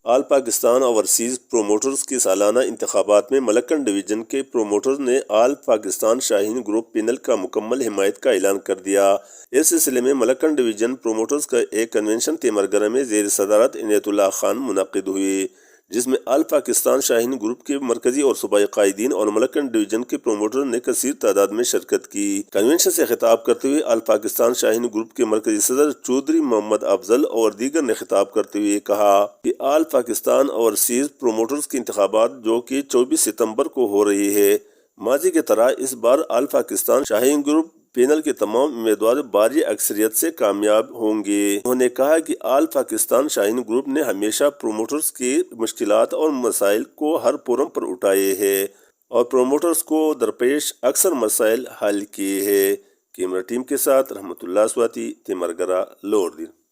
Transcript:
آل Pakistan overseas promoters کی سالانہ انتخابات میں ملکن ڈویژن کے پروموٹرز نے آل پاکستان شاہین گروپ پینل کا مکمل حمایت کا اعلان کر دیا۔ اس سلسلے میں ملکن ڈویژن پروموٹرز کا ایک کنونشن تیمرگرہ میں زیر صدارت عنایت اللہ خان منعقد ہوئی، جس میں آل پاکستان شاہین گروپ کے مرکزی اور صوبائی قائدین اور ملکن ڈویژن کے پروموٹرز نے کثیر تعداد میں شرکت کی۔ کنونشن سے خطاب کرتے ہوئے آل پاکستان شاہین گروپ کے مرکزی صدر چودھری محمد افضل اور دیگر نے خطاب کرتے ہوئے کہا کہ آل پاکستان اوورسیز پروموٹرز کی انتخابات جو کہ 24 ستمبر کو ہو رہی ہے، ماضی کی طرح اس بار آل پاکستان شاہین گروپ پینل کے تمام امیدوار بھاری اکثریت سے کامیاب ہوں گے۔ انہوں نے کہا کہ آل پاکستان شاہین گروپ نے ہمیشہ پروموٹرز کی مشکلات اور مسائل کو ہر فورم پر اٹھائے ہیں اور پروموٹرز کو درپیش اکثر مسائل حل کیے ہیں۔ کیمرہ ٹیم کے ساتھ رحمت اللہ سواتی، تیمرگرہ، لاہور۔